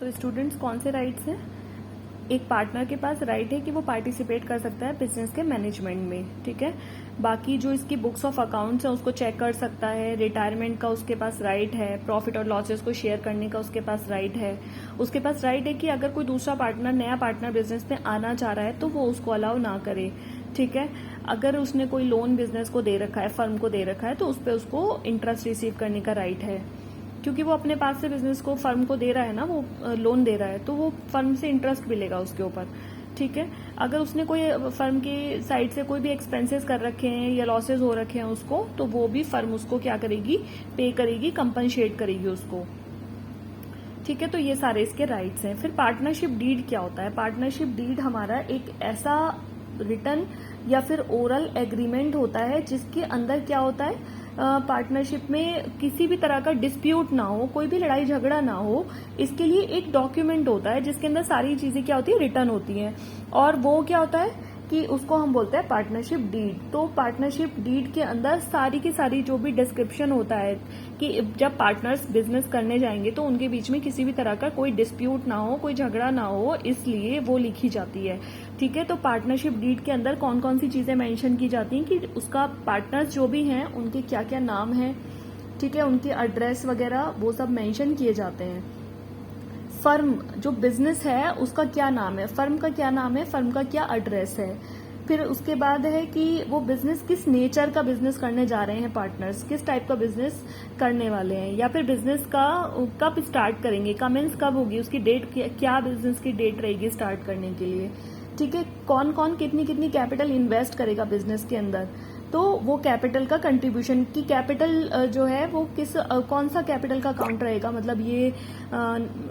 तो स्टूडेंट्स कौन से राइट्स हैं? एक पार्टनर के पास राइट है कि वो पार्टिसिपेट कर सकता है बिजनेस के मैनेजमेंट में, ठीक है। बाकी जो इसकी बुक्स ऑफ अकाउंट्स है उसको चेक कर सकता है, रिटायरमेंट का उसके पास राइट है, प्रॉफिट और लॉसेस को शेयर करने का उसके पास राइट है। उसके पास राइट है कि अगर कोई दूसरा पार्टनर, नया पार्टनर बिजनेस में आना चाह रहा है तो वो उसको अलाउ ना करे, ठीक है। अगर उसने कोई लोन बिजनेस को दे रखा है, फर्म को दे रखा है, तो उस पर उसको इंटरेस्ट रिसीव करने का राइट है, क्योंकि वो अपने पास से बिजनेस को, फर्म को दे रहा है ना, वो लोन दे रहा है, तो वो फर्म से इंटरेस्ट मिलेगा उसके ऊपर, ठीक है। अगर उसने कोई फर्म की साइड से कोई भी एक्सपेंसेस कर रखे हैं या लॉसेस हो रखे हैं उसको, तो वो भी फर्म उसको क्या करेगी, पे करेगी, कंपनसेट करेगी उसको, ठीक है। तो ये सारे इसके राइट्स हैं। फिर पार्टनरशिप डीड क्या होता है? पार्टनरशिप डीड हमारा एक ऐसा रिटन या फिर ओरल एग्रीमेंट होता है जिसके अंदर क्या होता है, पार्टनरशिप में किसी भी तरह का डिस्प्यूट ना हो, कोई भी लड़ाई झगड़ा ना हो, इसके लिए एक डॉक्यूमेंट होता है जिसके अंदर सारी चीजें क्या होती है, रिटर्न होती हैं। और वो क्या होता है कि उसको हम बोलते हैं पार्टनरशिप डीड। तो पार्टनरशिप डीड के अंदर सारी की सारी जो भी डिस्क्रिप्शन होता है कि जब पार्टनर्स बिजनेस करने जाएंगे तो उनके बीच में किसी भी तरह का कोई डिस्प्यूट ना हो, कोई झगड़ा ना हो, इसलिए वो लिखी जाती है, ठीक है। तो पार्टनरशिप डीड के अंदर कौन कौन सी चीजें मेंशन की जाती हैं कि उसका पार्टनर्स जो भी हैं उनके क्या क्या नाम है, ठीक है, उनके एड्रेस वगैरह वो सब मेंशन किए जाते हैं। फर्म जो बिजनेस है उसका क्या नाम है, फर्म का क्या नाम है, फर्म का क्या एड्रेस है। फिर उसके बाद है कि वो बिजनेस किस नेचर का बिजनेस करने जा रहे हैं, पार्टनर्स किस टाइप का बिजनेस करने वाले हैं, या फिर बिजनेस का कब स्टार्ट करेंगे, कमेंस कब होगी, उसकी डेट क्या बिजनेस की डेट रहेगी स्टार्ट करने के लिए, ठीक है। कौन कौन कितनी कितनी कैपिटल इन्वेस्ट करेगा बिजनेस के अंदर, तो वो कैपिटल का कंट्रीब्यूशन की कैपिटल जो है वो कौन सा कैपिटल का अकाउंट रहेगा, मतलब ये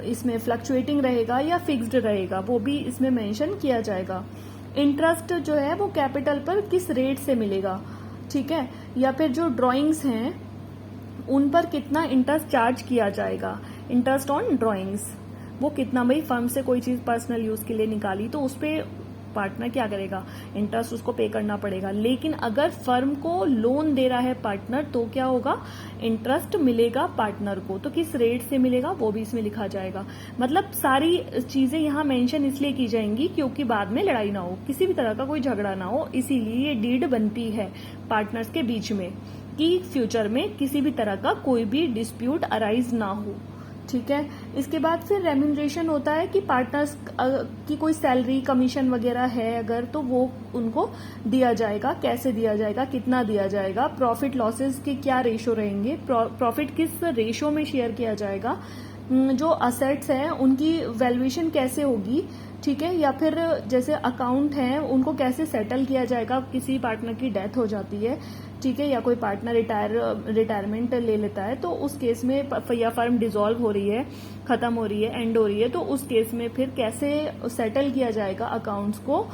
इसमें फ्लक्चुएटिंग रहेगा या फिक्स्ड रहेगा, वो भी इसमें मेंशन किया जाएगा। इंटरेस्ट जो है वो कैपिटल पर किस रेट से मिलेगा, ठीक है। या फिर जो ड्राइंग्स हैं उन पर कितना इंटरेस्ट चार्ज किया जाएगा, इंटरेस्ट ऑन ड्राइंग्स, वो कितना, भाई फर्म से कोई चीज पर्सनल यूज के लिए निकाली तो उस पर पार्टनर क्या करेगा, इंटरेस्ट उसको पे करना पड़ेगा। लेकिन अगर फर्म को लोन दे रहा है पार्टनर तो क्या होगा, इंटरेस्ट मिलेगा पार्टनर को, तो किस रेट से मिलेगा वो भी इसमें लिखा जाएगा। मतलब सारी चीजें यहाँ मेंशन इसलिए की जाएंगी क्योंकि बाद में लड़ाई ना हो, किसी भी तरह का कोई झगड़ा ना हो, इसीलिए ये डीड बनती है पार्टनर्स के बीच में कि फ्यूचर में किसी भी तरह का कोई भी डिस्प्यूट अराइज ना हो, ठीक है। इसके बाद फिर रेम्यूनरेशन होता है कि पार्टनर्स की कोई सैलरी, कमीशन वगैरह है अगर, तो वो उनको दिया जाएगा, कैसे दिया जाएगा, कितना दिया जाएगा, प्रॉफिट लॉसेस के क्या रेशो रहेंगे, प्रॉफिट किस रेशो में शेयर किया जाएगा, जो असेट्स हैं उनकी वैल्यूएशन कैसे होगी, ठीक है। या फिर जैसे अकाउंट हैं उनको कैसे सेटल किया जाएगा, किसी पार्टनर की डेथ हो जाती है, ठीक है, या कोई पार्टनर रिटायरमेंट ले लेता है, तो उस केस में या फर्म डिसॉल्व हो रही है, खत्म हो रही है, एंड हो रही है, तो उस केस में फिर कैसे सेटल किया जाएगा अकाउंट्स को,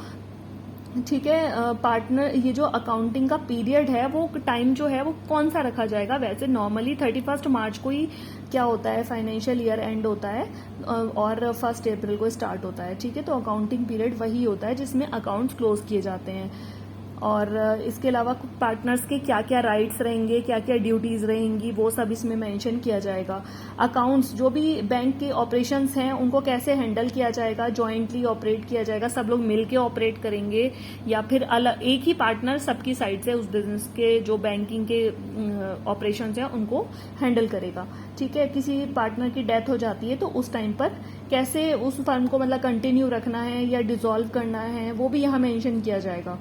ठीक है। पार्टनर, ये जो अकाउंटिंग का पीरियड है वो टाइम जो है वो कौन सा रखा जाएगा, वैसे नॉर्मली 31 मार्च को ही क्या होता है, फाइनेंशियल ईयर एंड होता है और 1 अप्रैल को स्टार्ट होता है, ठीक है। तो अकाउंटिंग पीरियड वही होता है जिसमें अकाउंट्स क्लोज किए जाते हैं। और इसके अलावा पार्टनर्स के क्या क्या राइट्स रहेंगे, क्या क्या ड्यूटीज रहेंगी, वो सब इसमें मेंशन किया जाएगा। अकाउंट्स, जो भी बैंक के ऑपरेशंस हैं उनको कैसे हैंडल किया जाएगा, जॉइंटली ऑपरेट किया जाएगा, सब लोग मिलके ऑपरेट करेंगे, या फिर अलग एक ही पार्टनर सबकी साइड से उस बिजनेस के जो बैंकिंग के ऑपरेशंस हैं उनको हैंडल करेगा, ठीक है। किसी पार्टनर की डेथ हो जाती है तो उस टाइम पर कैसे उस फर्म को मतलब कंटिन्यू रखना है या डिसॉल्व करना है, वो भी यहाँ मेंशन किया जाएगा।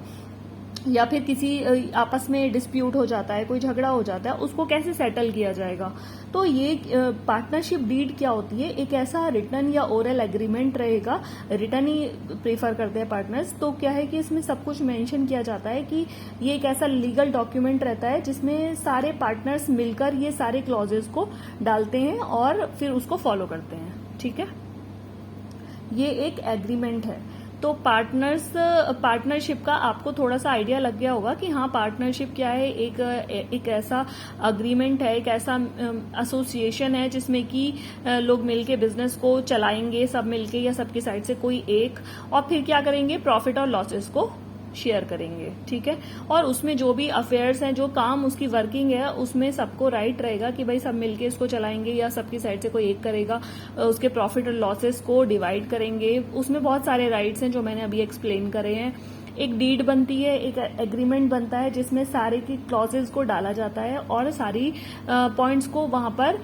या फिर किसी आपस में डिस्प्यूट हो जाता है, कोई झगड़ा हो जाता है, उसको कैसे सेटल किया जाएगा। तो ये पार्टनरशिप डीड क्या होती है, एक ऐसा रिटन या ओरल एग्रीमेंट रहेगा, रिटन ही प्रेफर करते हैं पार्टनर्स, तो क्या है कि इसमें सब कुछ मेंशन किया जाता है कि ये एक ऐसा लीगल डॉक्यूमेंट रहता है जिसमें सारे पार्टनर्स मिलकर ये सारे क्लॉजेस को डालते हैं और फिर उसको फॉलो करते हैं, ठीक है। ये एक एग्रीमेंट है। तो पार्टनरशिप का आपको थोड़ा सा आइडिया लग गया होगा कि हाँ पार्टनरशिप क्या है, एक ऐसा अग्रीमेंट है, एक ऐसा एसोसिएशन है जिसमें कि लोग मिलके बिजनेस को चलाएंगे, सब मिलके या सबकी साइड से कोई एक, और फिर क्या करेंगे, प्रॉफिट और लॉसेस को शेयर करेंगे, ठीक है। और उसमें जो भी अफेयर्स हैं, जो काम उसकी वर्किंग है, उसमें सबको राइट रहेगा कि भाई सब मिलके इसको चलाएंगे या सबकी साइड से कोई एक करेगा, उसके प्रॉफिट और लॉसेस को डिवाइड करेंगे। उसमें बहुत सारे राइट्स हैं जो मैंने अभी एक्सप्लेन करे हैं। एक डीड बनती है, एक एग्रीमेंट बनता है जिसमें सारे की क्लॉजेज को डाला जाता है और सारी पॉइंट्स को वहां पर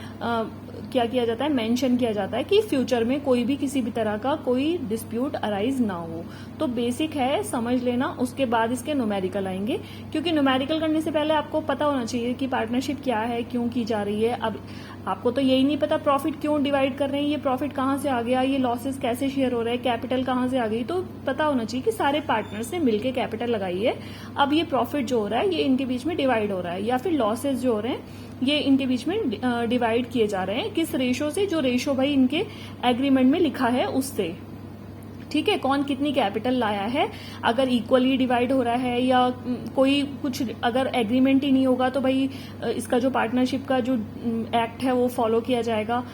क्या किया जाता है, मेंशन किया जाता है कि फ्यूचर में कोई भी किसी भी तरह का कोई डिस्प्यूट अराइज ना हो। तो बेसिक है, समझ लेना। उसके बाद इसके न्यूमेरिकल आएंगे, क्योंकि न्यूमेरिकल करने से पहले आपको पता होना चाहिए कि पार्टनरशिप क्या है, क्यों की जा रही है। अब आपको तो यही नहीं पता प्रॉफिट क्यों डिवाइड कर रहे हैं, ये प्रॉफिट कहाँ से आ गया, ये लॉसेस कैसे शेयर हो रहे हैं, कैपिटल कहाँ से आ गई। तो पता होना चाहिए कि सारे पार्टनर्स ने मिलकर कैपिटल लगाई है, अब ये प्रॉफिट जो हो रहा है ये इनके बीच में डिवाइड हो रहा है, या फिर लॉसेस जो हो रहे हैं ये इनके बीच में डिवाइड किए जा रहे हैं। किस रेशो से, जो रेशो भाई इनके एग्रीमेंट में लिखा है उससे, ठीक है। कौन कितनी कैपिटल लाया है, अगर इक्वली डिवाइड हो रहा है या कोई कुछ अगर एग्रीमेंट ही नहीं होगा तो भाई इसका जो पार्टनरशिप का जो एक्ट है वो फॉलो किया जाएगा।